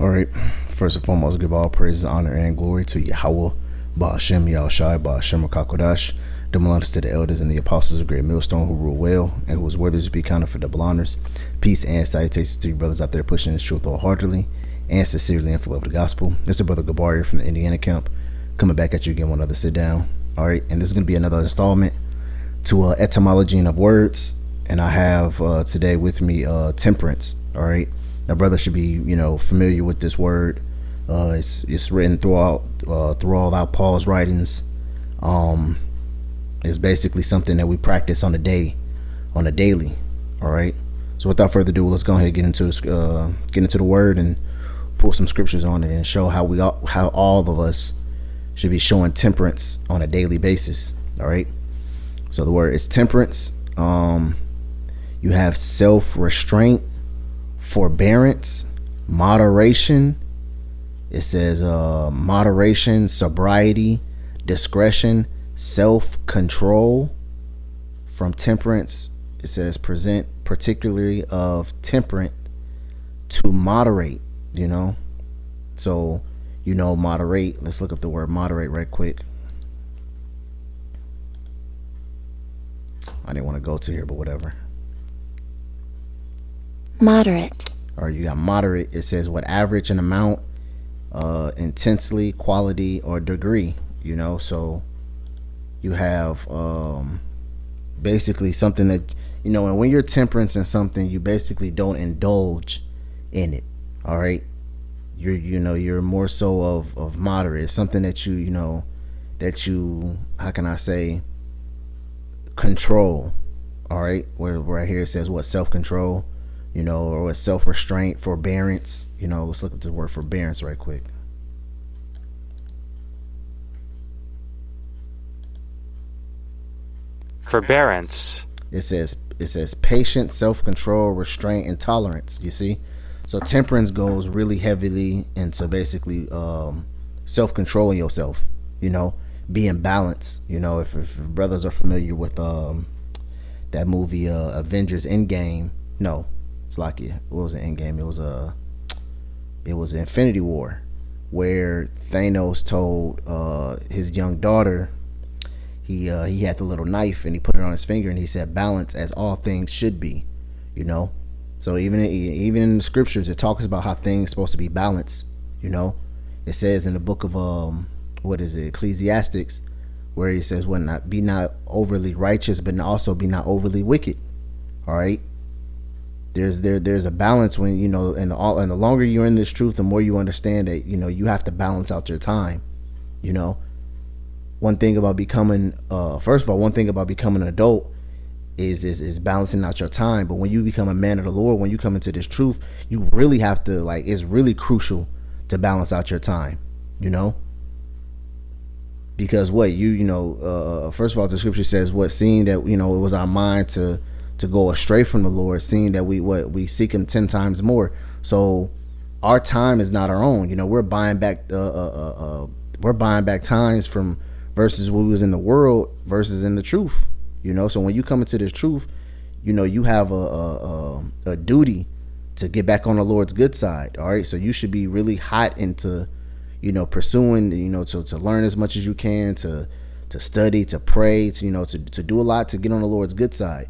All right. First and foremost, give all praise, honor, and glory to Yahweh, Ba'ashem, Yahushai, Ba'ashem, Kakodash. Double honors to the elders and the apostles of Great Millstone who rule well and who is worthy to be counted for double honors. Peace and salutations to you brothers out there pushing this truth wholeheartedly and sincerely and full of the gospel. This is brother Gabar from the Indiana camp, coming back at you again, one other sit down. All right, and this is going to be another installment to etymology of words, and I have today with me temperance. All right, now brother should be familiar with this word. It's written throughout all Paul's writings. It's basically something that we practice on a daily. All right, so without further ado, let's go ahead and get into the word and pull some scriptures on it and show how all of us should be showing temperance on a daily basis. All right, so the word is temperance. You have self-restraint, forbearance, moderation. It says moderation, sobriety, discretion, self-control. From temperance, it says present particularly of temperate to moderate, so moderate. Let's look up the word moderate right quick. I didn't want to go to here, but whatever. Moderate. All right, you got moderate. It says what average in amount, intensely, quality, or degree. So you have basically something that and when you're temperance in something, you basically don't indulge in it. All right, you're more so of moderate. It's something that you how can I say, control. All right, where right here it says what self-control, or what self-restraint, forbearance. Let's look at the word forbearance right quick. Forbearance. It says patience, self-control, restraint, and tolerance. You see, so temperance goes really heavily into basically self-controlling yourself. Being balanced. If brothers are familiar with that movie Avengers Endgame. No, it's like it was an Endgame. It was Infinity War, where Thanos told his young daughter. He had the little knife and he put it on his finger and he said, balance as all things should be, So even in the scriptures, it talks about how things supposed to be balanced. It says in the book of Ecclesiastics, where he says, be not overly righteous, but also be not overly wicked. All right. There's a balance when, and the longer you're in this truth, the more you understand that, you have to balance out your time. One thing about becoming an adult is balancing out your time. But when you become a man of the Lord, when you come into this truth, you really have to, it's really crucial to balance out your time, because first of all, the scripture says seeing that, it was our mind to go astray from the Lord, seeing that we seek him 10 times more. So our time is not our own. We're buying back times from versus what was in the world versus in the truth. So when you come into this truth, you have a duty to get back on the Lord's good side. All right, so you should be really hot into pursuing, to learn as much as you can, to study, to pray, to do a lot to get on the Lord's good side.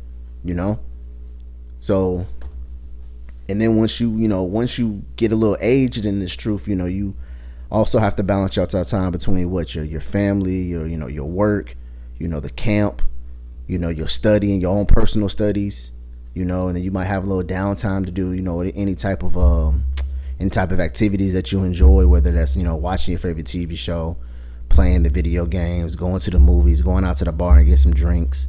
So, and then once you get a little aged in this truth, you also have to balance your time between your family, your work, the camp, your study and your own personal studies, and then you might have a little downtime to do, any type of activities that you enjoy, whether that's, watching your favorite TV show, playing the video games, going to the movies, going out to the bar and get some drinks,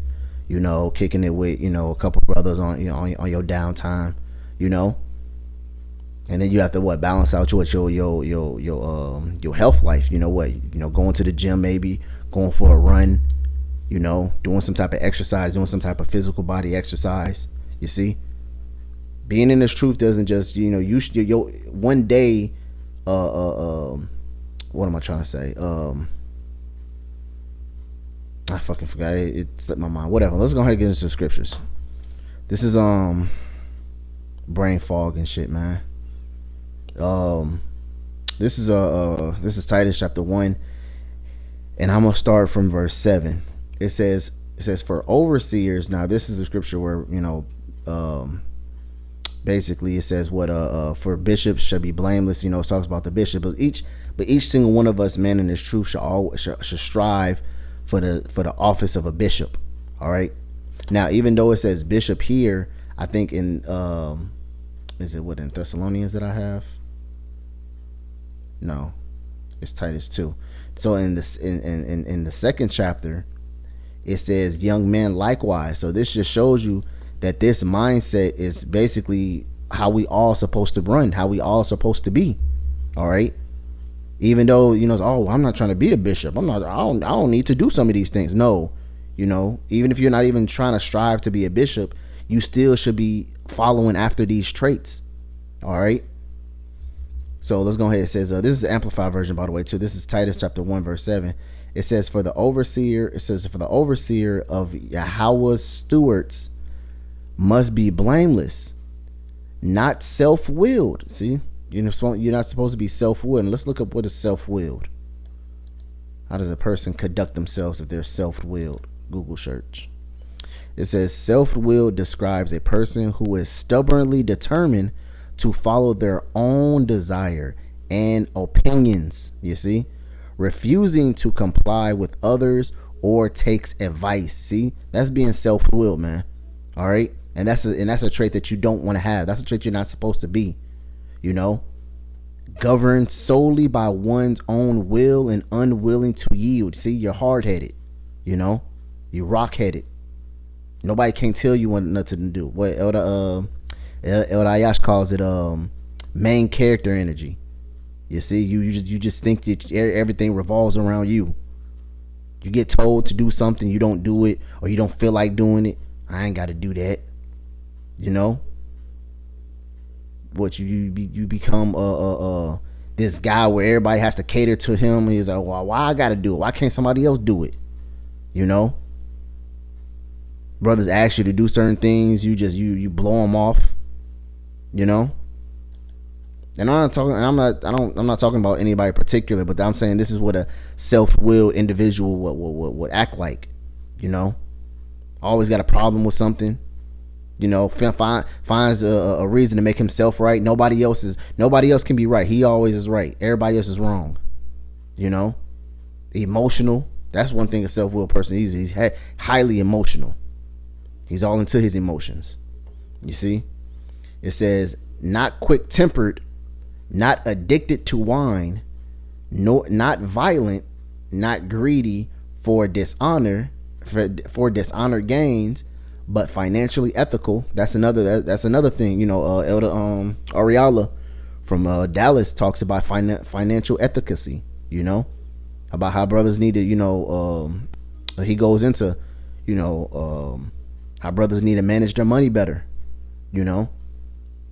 kicking it with, a couple brothers on your downtime, and then you have to balance out your health life. Going to the gym, maybe going for a run, doing some type of exercise, doing some type of physical body exercise. You see, being in this truth doesn't just one day. What am I trying to say? I fucking forgot. It slipped my mind. Whatever. Let's go ahead and get into the scriptures. This is brain fog and shit, man. This is Titus chapter 1, and I'm gonna start from verse 7. It says for overseers. Now this is a scripture where, basically it says what for bishops shall be blameless. It talks about the bishop, but each single one of us, man, in this truth should strive for the office of a bishop. All right. Now, even though it says bishop here, I think in is it what in Thessalonians that I have? No, it's Titus 2. So in this in the second chapter, it says young men likewise. So this just shows you that this mindset is basically how we all supposed to run, how we all supposed to be. All right. Even though, I'm not trying to be a bishop. I don't need to do some of these things. No, even if you're not even trying to strive to be a bishop, you still should be following after these traits. All right. So let's go ahead. It says, this is the Amplified version, by the way, too. This is Titus chapter 1, verse 7. It says, for the overseer of Yahweh's stewards must be blameless, not self-willed. See, you're not supposed to be self-willed. And let's look up what is self-willed. How does a person conduct themselves if they're self-willed? Google search. It says self-willed describes a person who is stubbornly determined to follow their own desire and opinions. You see, refusing to comply with others or takes advice. See, that's being self-willed, man. All right. And that's a trait that you don't want to have. That's a trait you're not supposed to be, governed solely by one's own will and unwilling to yield. See, you're hard-headed, you're rock-headed. Nobody can tell you what nothing to do. What Elder Ayash calls it main character energy. You see, you just think that everything revolves around you. You get told to do something, you don't do it, or you don't feel like doing it. I ain't got to do that. What you become this guy where everybody has to cater to him. And he's like, well, why I got to do it? Why can't somebody else do it? Brothers ask you to do certain things, you blow them off. And I'm not talking about anybody particular, but I'm saying this is what a self-willed individual would act like. Always got a problem with something. Finds a reason to make himself right. Nobody else can be right. He always is right. Everybody else is wrong. Emotional. That's one thing a self-willed person is. He's highly emotional. He's all into his emotions. You see, it says not quick-tempered, not addicted to wine, not violent, not greedy for dishonor gains, but financially ethical. That's another thing. Elder Ariala from Dallas talks about financial efficacy. About how brothers need to. He goes into how brothers need to manage their money better.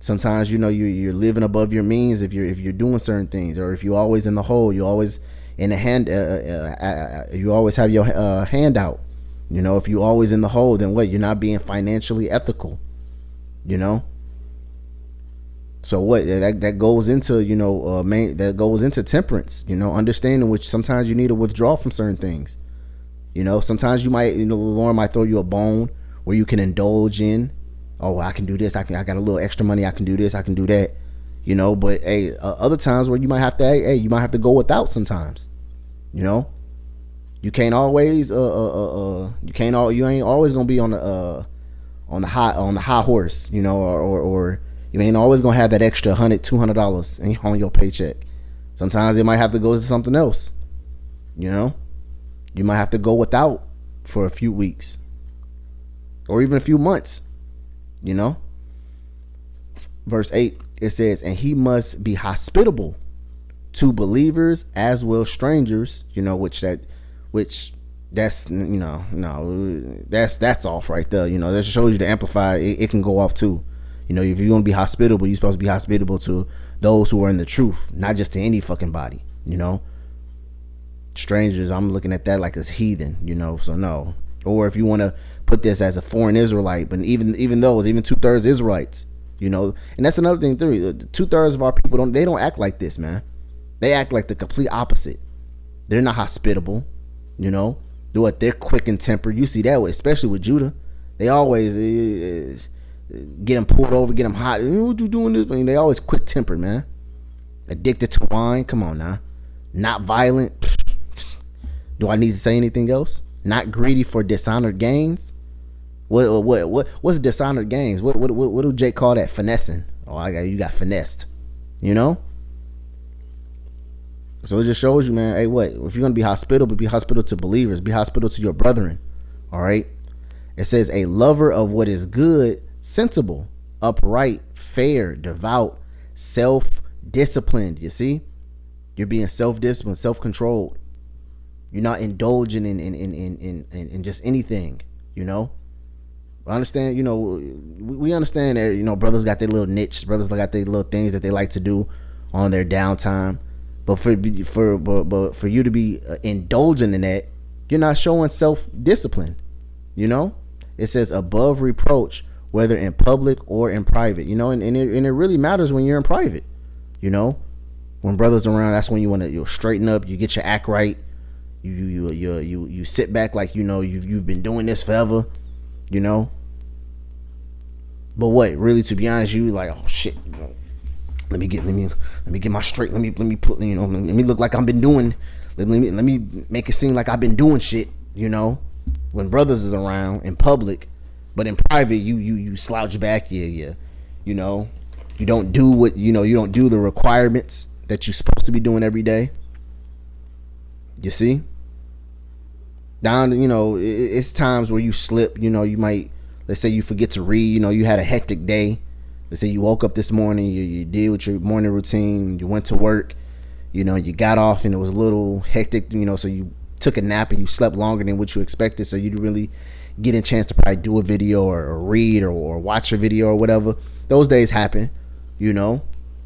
Sometimes you're living above your means if you're doing certain things, or if you're always in the hole, you're always in the hand. You always have your hand out. If you're always in the hole, then what? You're not being financially ethical. So what? That goes into that goes into temperance. Understanding which sometimes you need to withdraw from certain things. Sometimes you might the Lord might throw you a bone where you can indulge in. Oh, I can do this. I got a little extra money. I can do this. I can do that. But hey, other times where you might have to you might have to go without sometimes. You can't always you ain't always gonna be on the high horse, or you ain't always gonna have that extra $100-$200 on your paycheck. Sometimes it might have to go to something else. You might have to go without for a few weeks or even a few months. Verse 8, it says, and he must be hospitable to believers as well strangers, which that's that's off right there. That shows you the amplifier. It can go off too. If you're gonna be hospitable, you're supposed to be hospitable to those who are in the truth, not just to any fucking body. Strangers, I'm looking at that like as heathen. So no. Or if you want to put this as a foreign Israelite, but even those, even 2/3 Israelites, and that's another thing too. 2/3 of our people don't act like this, man. They act like the complete opposite. They're not hospitable, you know. They're quick and tempered. You see that way, especially with Judah. They always get them pulled over, get them hot. What you doing this? I mean, they always quick tempered, man. Addicted to wine. Come on now. Not violent. Do I need to say anything else? Not greedy for dishonored gains. What's dishonored gains? What do Jake call that? Finessing. Oh, you got finessed. You know. So it just shows you, man. Hey, what if you're gonna be hospitable? Be hospitable to believers. Be hospitable to your brethren. All right. It says a lover of what is good, sensible, upright, fair, devout, self-disciplined. You see, you're being self-disciplined, self-controlled. You're not indulging in just anything. You know. I understand. You know, we understand that. You know, brothers got their little niche. Brothers got their little things that they like to do on their downtime. But for you to be indulging in that, you're not showing self-discipline. You know, it says above reproach, whether in public or in private. You know, and it really matters when you're in private. You know, when brothers around, that's when you want to straighten up. You get your act right. You sit back like, you know, you've been doing this forever. You know, but what really, to be honest, you like, oh shit. You know, Let me get my straight. Let me put, you know, let me look like I've been doing. Let me make it seem like I've been doing shit. You know, when brothers is around in public, but in private, you slouch back. You know, you don't do what you know. You don't do the requirements that you're supposed to be doing every day. You see, down. You know, it's times where you slip. You know, you might, let's say you forget to read. You know, you had a hectic day. Let's say you woke up this morning, you did with your morning routine, you went to work, you know, you got off and it was a little hectic, you know, so you took a nap and you slept longer than what you expected, so you didn't really get a chance to probably do a video or read or watch a video or whatever. Those days happen, you know,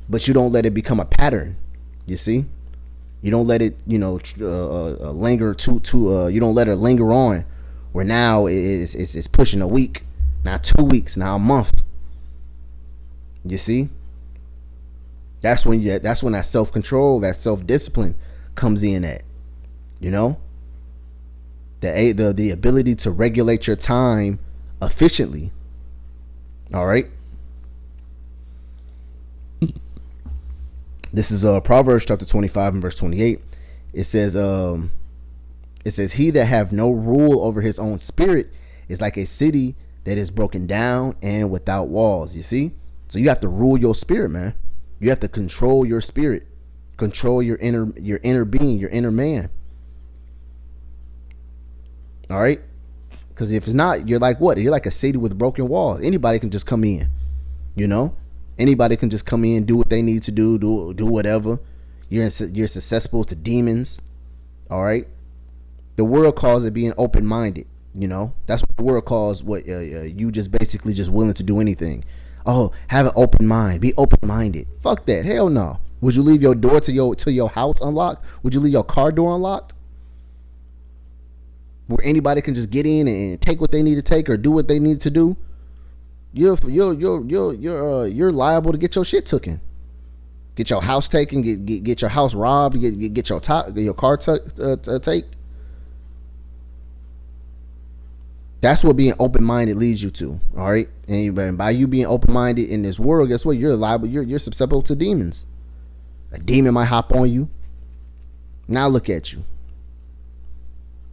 but you don't let it become a pattern, you see? You don't let it, you know, linger you don't let it linger on, where now it's pushing a week, now 2 weeks, now a month. You see, that's when that self-control, that self-discipline comes in at, you know, the ability to regulate your time efficiently. All right. This is Proverbs chapter 25 and verse 28. It says he that have no rule over his own spirit is like a city that is broken down and without walls. You see? So you have to rule your spirit, man. You have to control your spirit, control your inner being, your inner man. All right, because if it's not, you're like what? You're like a city with broken walls. Anybody can just come in, you know. Anybody can just come in, do what they need to do whatever. You're susceptible to demons. All right. The world calls it being open-minded. You know, that's what the world calls what you just basically just willing to do anything. Oh, have an open mind. Be open-minded. Fuck that. Hell no. Would you leave your door to your house unlocked? Would you leave your car door unlocked? Where anybody can just get in and take what they need to take or do what they need to do? You're liable to get your shit taken. Get your house taken. Get your house robbed. Get your car taken. That's what being open-minded leads you to, all right? And by you being open-minded in this world, guess what? You're liable. You're susceptible to demons. A demon might hop on you. Now look at you.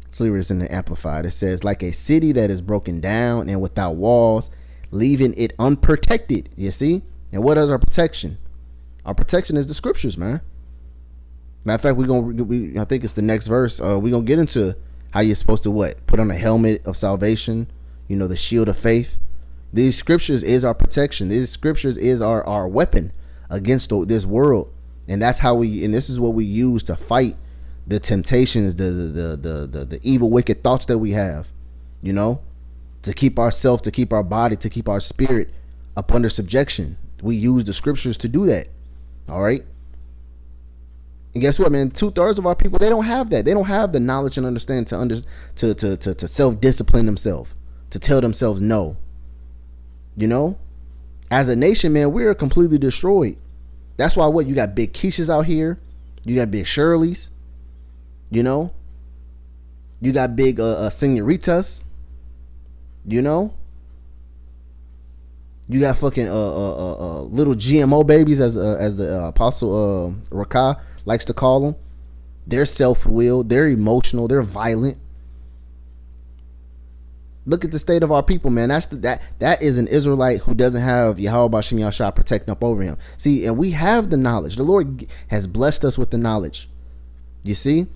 Let's leave this in the Amplified. It says, like a city that is broken down and without walls, leaving it unprotected. You see? And what is our protection? Our protection is the scriptures, man. Matter of fact, I think it's the next verse. We're going to get into how you're supposed to what? Put on a helmet of salvation, you know, the shield of faith. These scriptures is our protection. These scriptures is our weapon against this world. And that's how and this is what we use to fight the temptations, the evil, wicked thoughts that we have, you know, to keep ourselves, to keep our body, to keep our spirit up under subjection. We use the scriptures to do that. All right. And guess what, man? 2/3 of our people, they don't have that. They don't have the knowledge and understanding to self-discipline themselves, to tell themselves no. You know, as a nation, man, we're completely destroyed. That's why you got big Keishas out here. You got big Shirley's. You know, you got big senoritas. You know, you got fucking little GMO babies, as the Apostle Rakah likes to call them. They're self-willed. They're emotional. They're violent. Look at the state of our people, man. That is an Israelite who doesn't have Yahweh Bashim Yahshua protecting up over him. See, and we have the knowledge. The Lord has blessed us with the knowledge. You see?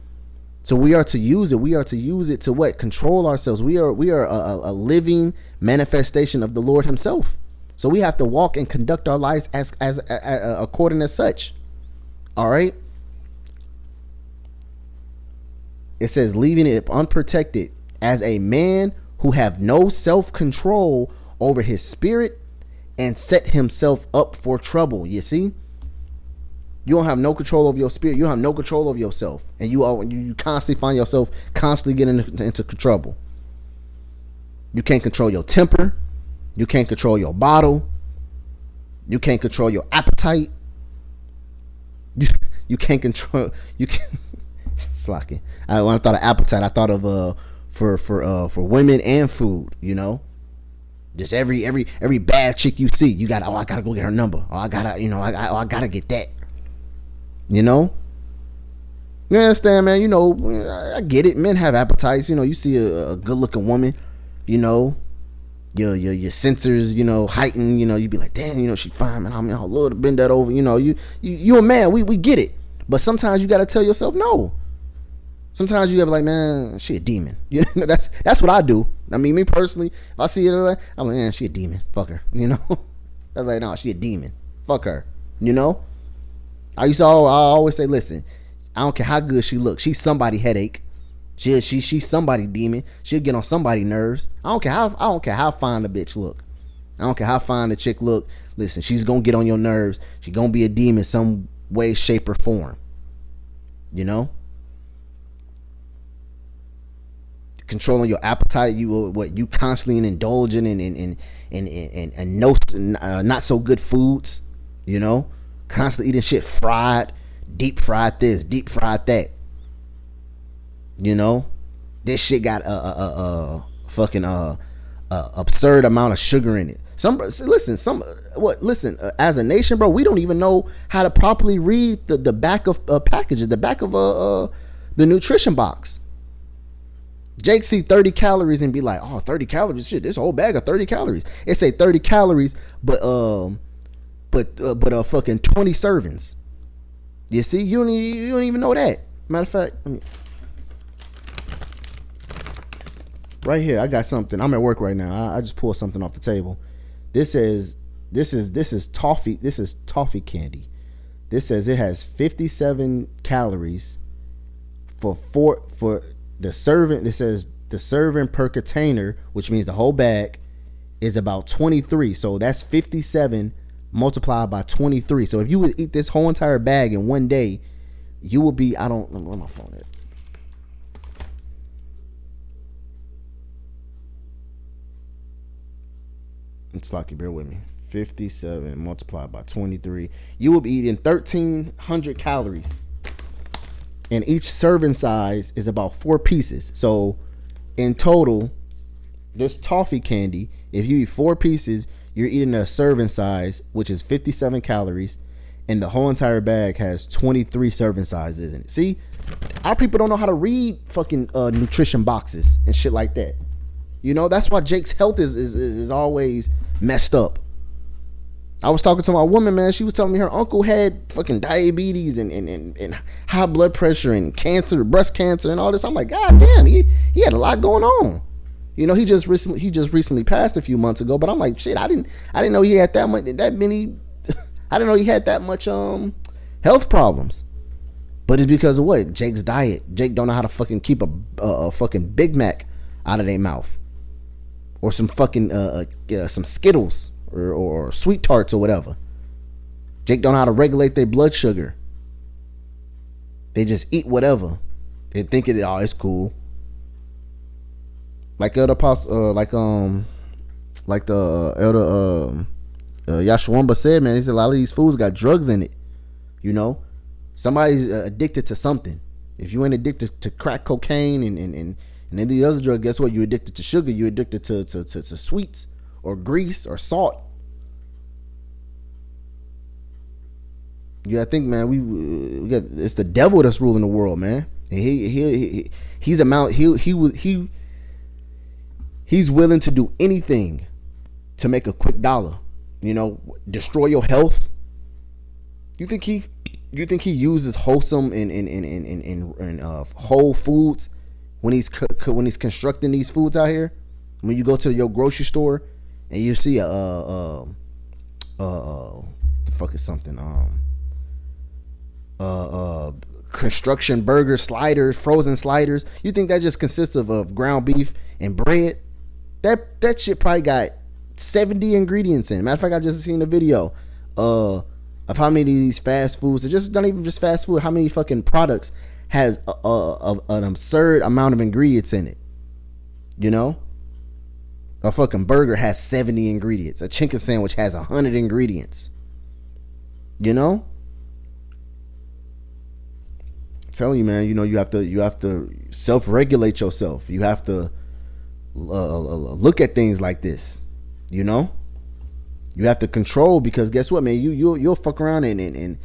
So we are to use it. We are to use it to what? Control ourselves. We are a living manifestation of the Lord himself. So we have to walk and conduct our lives as according as such. All right? It says, leaving it unprotected as a man who have no self-control over his spirit and set himself up for trouble. You see? You don't have no control over your spirit. You don't have no control over yourself. And you constantly find yourself constantly getting into trouble. You can't control your temper. You can't control your bottle. You can't control your appetite. You can't control. You can't. Slacking. When I thought of appetite, I thought of for women and food. You know, just every bad chick you see, you got. Oh, I gotta go get her number. Oh, I gotta. You know, I gotta get that. You know. You understand, man? You know, I get it. Men have appetites. You know, you see a good looking woman. You know. Your sensors, you know, heighten, you know, you be like, damn, you know, she fine, man. I mean, I'd love to bend that over, you know. You a man, we get it. But sometimes you gotta tell yourself no. Sometimes you gotta be like, man, she a demon. You know, that's what I do. I mean, me personally, if I see her, I'm like, man, she a demon. Fuck her. You know? That's like, no, she a demon. Fuck her. You know? I always say, listen, I don't care how good she looks. She's somebody headache. She's somebody demon. She'll get on somebody's nerves. I don't care how fine the bitch look. I don't care how fine the chick look. Listen, she's gonna get on your nerves. She's gonna be a demon some way, shape, or form. You know? Controlling your appetite, you constantly indulging in no not so good foods. You know? Constantly eating shit fried, deep fried this, deep fried that. You know, this shit got a fucking absurd amount of sugar in it. Listen, as a nation, bro, we don't even know how to properly read the back of packages, the back of the nutrition box. Jake see 30 calories and be like, oh, 30 calories, shit, this whole bag of 30 calories. It say 30 calories, but fucking 20 servings. You see, you don't even know that. Matter of fact, right here, I got something. I'm at work right now. I just pulled something off the table. This is toffee. This is toffee candy. This says it has 57 calories for the serving. This says the serving per container, which means the whole bag is about 23. So that's 57 multiplied by 23. So if you would eat this whole entire bag in one day, you will be. I don't know where my phone is. It's lucky, bear with me. 57 multiplied by 23. You will be eating 1,300 calories. And each serving size is about 4 pieces. So in total, this toffee candy, if you eat 4 pieces, you're eating a serving size, which is 57 calories. And the whole entire bag has 23 serving sizes in it. See, our people don't know how to read fucking nutrition boxes and shit like that. You know, that's why Jake's health is always messed up. I was talking to my woman, man. She was telling me her uncle had fucking diabetes and high blood pressure and cancer, breast cancer and all this. I'm like, God damn, he had a lot going on. You know, he just recently passed a few months ago. But I'm like, shit, I didn't know he had that many. I didn't know he had that much health problems. But it's because of what? Jake's diet. Jake don't know how to fucking keep a fucking Big Mac out of their mouth. Or some fucking some Skittles or Sweet Tarts or whatever. Jake don't know how to regulate their blood sugar. They just eat whatever. They think it's cool. Like Elder Apostle, like the Elder Yashwamba said, man, he said a lot of these foods got drugs in it. You know, Somebody's addicted to something. If you ain't addicted to crack cocaine and any of the other drugs, guess what? You're addicted to sugar. You're addicted to sweets or grease or salt. Yeah, I think, man, we got, it's the devil that's ruling the world, man. And he's willing to do anything to make a quick dollar. You know, destroy your health. You think he uses wholesome and whole foods when he's constructing these foods out here? When you go to your grocery store and you see the fuck is something construction burger sliders, frozen sliders. You think that just consists of ground beef and bread? That shit probably got 70 ingredients in it. Matter of fact, I just seen a video of how many of these fast foods, it's just not even just fast food, how many fucking products has an absurd amount of ingredients in it. You know? A fucking burger has 70 ingredients. A chicken sandwich has 100 ingredients. You know? I'm telling you, man, you know, you have to self-regulate yourself. You have to look at things like this. You know? You have to control, because guess what, man? You'll fuck around and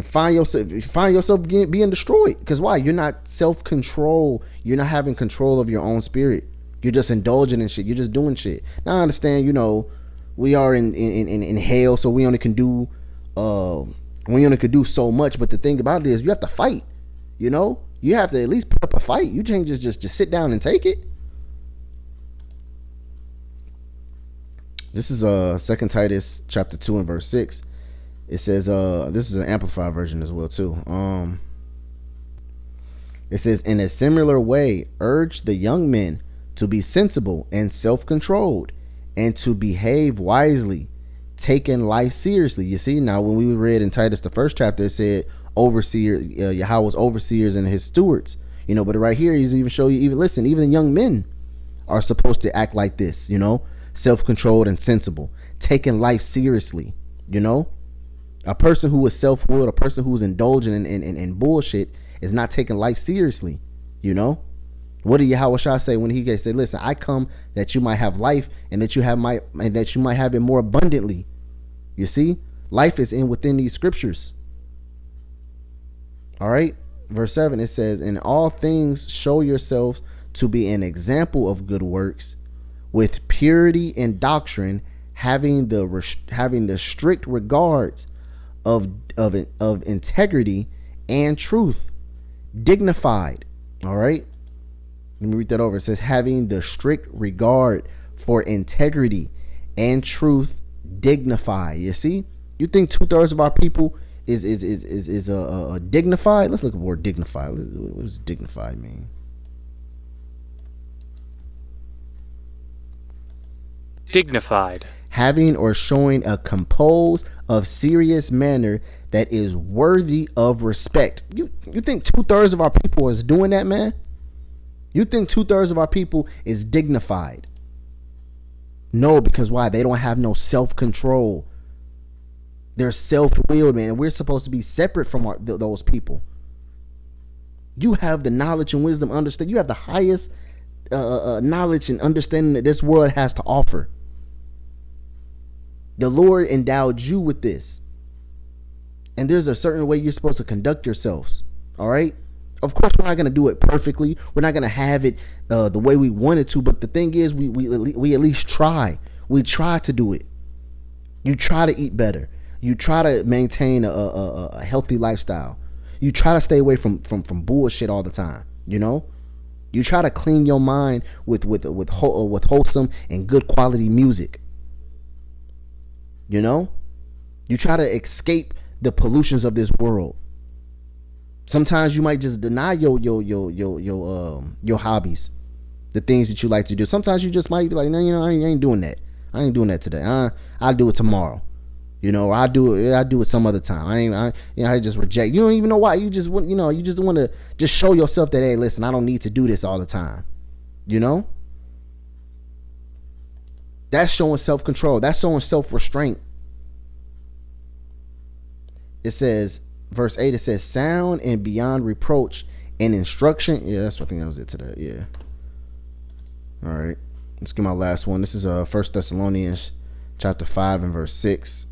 find yourself being destroyed. Because why? You're not self-control. You're not having control of your own spirit. You're just indulging in shit. You're just doing shit. Now I understand, you know, we are in hell, so we only can do so much. But the thing about it is, you have to fight. You know, you have to at least put up a fight. You can't just sit down and take it. This is 2 Titus chapter 2 and verse 6. It says, this is an amplified version as well too. It says, in a similar way, urge the young men to be sensible and self-controlled, and to behave wisely, taking life seriously. You see, now when we read in Titus the first chapter, it said overseer, Yahweh's overseers and his stewards. You know, but right here he's even show you, even young men are supposed to act like this. You know, self-controlled and sensible, taking life seriously. You know, a person who is self-willed, a person who's indulging in bullshit, is not taking life seriously. You know, what did Yahweh Shah say when he said, listen, I come that you might have life, and that you might have it more abundantly. You see, life is within these scriptures. All right, verse 7, it says, in all things show yourselves to be an example of good works, with purity and doctrine, having the strict regards of integrity and truth, dignified. All right, let me read that over. It says, having the strict regard for integrity and truth, dignified. You see, you think 2/3 of our people is dignified? Let's look at the word dignified. What does dignified mean? Dignified. Having or showing a composed of serious manner that is worthy of respect. You think 2/3 of our people is doing that, man? You think 2/3 of our people is dignified? No, because why? They don't have no self-control. They're self-willed, man. And we're supposed to be separate from those people. You have the knowledge and wisdom, understand. You have the highest knowledge and understanding that this world has to offer. The Lord endowed you with this. And there's a certain way you're supposed to conduct yourselves. All right? Of course, we're not going to do it perfectly. We're not going to have it the way we wanted to. But the thing is, we at least try. We try to do it. You try to eat better. You try to maintain a healthy lifestyle. You try to stay away from bullshit all the time. You know, you try to clean your mind with wholesome and good quality music. You know, you try to escape the pollutions of this world. Sometimes you might just deny your hobbies, the things that you like to do. Sometimes you just might be like, no, you know, I ain't doing that. I ain't doing that today. I'll do it tomorrow. You know, I'll do it some other time. I just reject. You don't even know why. You just want, you just want to just show yourself that, hey, listen, I don't need to do this all the time. You know, that's showing self-control. That's showing self-restraint. It says, verse 8, it says, sound and beyond reproach and instruction. Yeah, that's what I think that was it today. Yeah. All right. Let's get my last one. This is 1 Thessalonians chapter 5 and verse 6.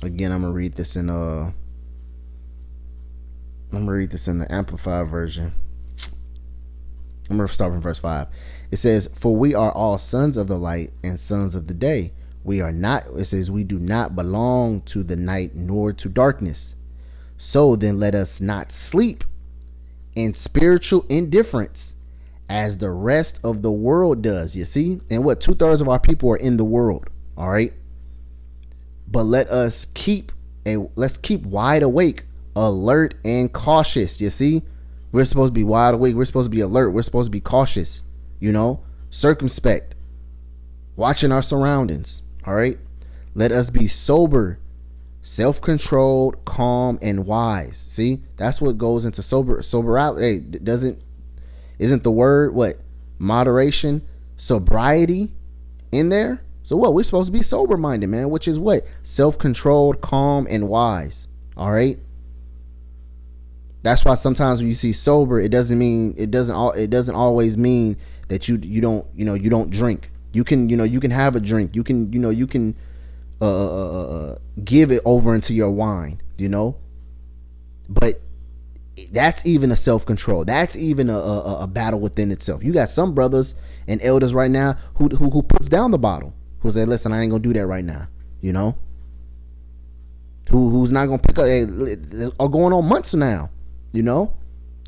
Again, I'm gonna read this in the Amplified version. I'm gonna start from verse 5. It says, for we are all sons of the light and sons of the day. We are not, it says, we do not belong to the night nor to darkness. So then let us not sleep in spiritual indifference as the rest of the world does. You see? And what 2/3 of our people are in the world. All right. But let's keep wide awake, alert, and cautious. You see? We're supposed to be wide awake. We're supposed to be alert. We're supposed to be cautious, circumspect, watching our surroundings. All right. Let us be sober, self-controlled, calm, and wise. See, that's what goes into sobriety. Hey, isn't the word what? Moderation, sobriety in there? So what? We're supposed to be sober-minded, man, which is what? Self-controlled, calm, and wise. All right. That's why sometimes when you see sober, it doesn't always mean that you don't drink. You can have a drink. You can give it over into your wine, but that's even a self-control. That's even a battle within itself. You got some brothers and elders right now who puts down the bottle, who say, listen, I ain't gonna do that right now, who's not gonna pick up, are going on months now.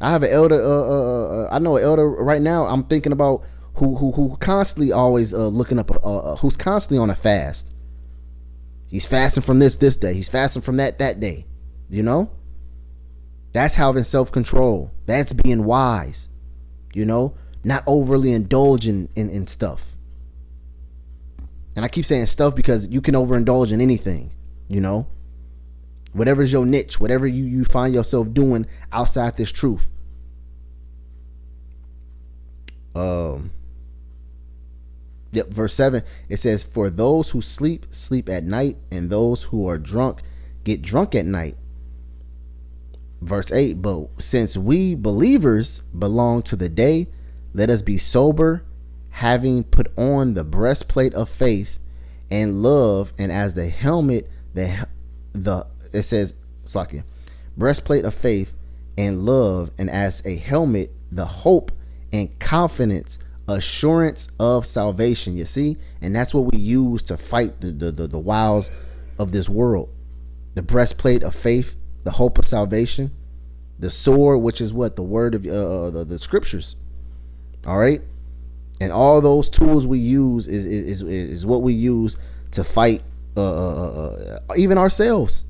I have an elder. I know an elder right now. I'm thinking about who constantly always looking up. Who's constantly on a fast. He's fasting from this day. He's fasting from that day. That's having self-control. That's being wise. Not overly indulging in stuff. And I keep saying stuff because you can overindulge in anything. Whatever's your niche, whatever you find yourself doing outside this truth. Verse 7, it says, for those who sleep at night, and those who are drunk get drunk at night. Verse 8, but since we believers belong to the day, let us be sober, having put on the breastplate of faith and love, and as the helmet, it says, Slakia, breastplate of faith and love, and as a helmet, the hope and confidence, assurance of salvation. You see? And that's what we use to fight the wiles of this world. The breastplate of faith, the hope of salvation, the sword, which is what? The word of the scriptures. All right? And all those tools we use is what we use to fight even ourselves.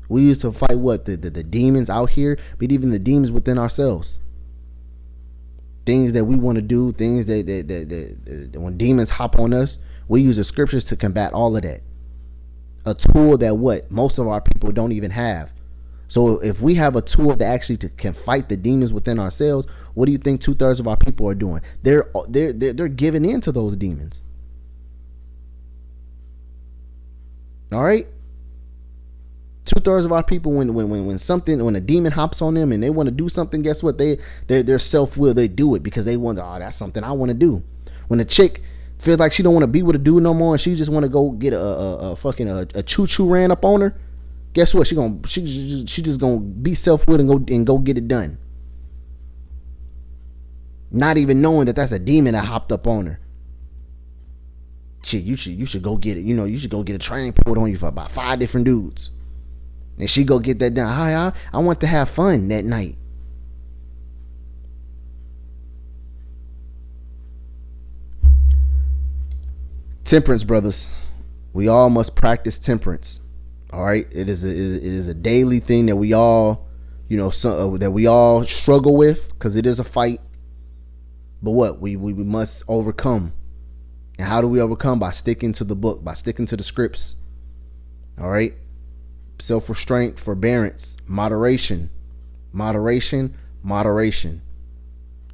We used to fight what? The demons out here, but even the demons within ourselves. Things that we want to do, things that when demons hop on us, we use the scriptures to combat all of that. A tool that what? Most of our people don't even have. So if we have a tool that actually can fight the demons within ourselves, what do you think 2/3 of our people are doing? They're giving in to those demons. All right. 2/3 of our people, when a demon hops on them and they want to do something, guess what? Their self-will, they do it because they want, that's something I want to do. When a chick feels like she don't want to be with a dude no more and she just want to go get a fucking a choo-choo ran up on her, guess what? She just gonna be self-willed and go get it done. Not even knowing that that's a demon that hopped up on her. Shit, you should go get it. You should go get a train pulled on you for about 5 different dudes. And she go get that done. I want to have fun that night. Temperance, brothers. We all must practice temperance. All right. It is a daily thing that we all, that we all struggle with, because it is a fight. But what? We must overcome. And how do we overcome? By sticking to the book, by sticking to the scripts. All right. Self-restraint, forbearance, moderation.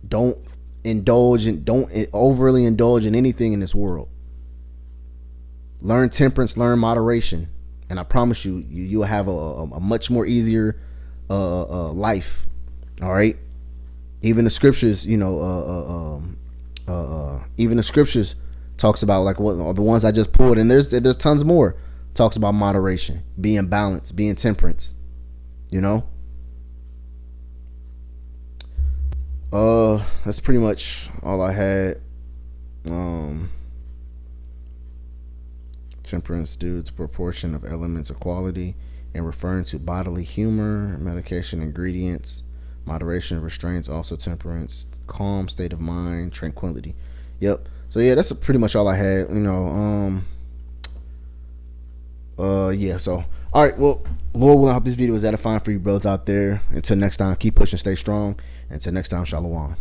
Don't overly indulge in anything in this world. Learn temperance, learn moderation, and I promise you'll have a much more easier life. All right. Even the scriptures, even the scriptures talks about like what the ones I just pulled, and there's tons more. Talks about moderation, being balanced, being temperance. You know. That's pretty much all I had. Temperance due to proportion of elements of quality and referring to bodily humor, medication ingredients, moderation, restraints, also temperance, calm state of mind, tranquility. Yep. So yeah, that's pretty much all I had. Yeah. So all right. Well, Lord willing, I hope this video was edifying for you brothers out there. Until next time, keep pushing, stay strong. Until next time, shalom.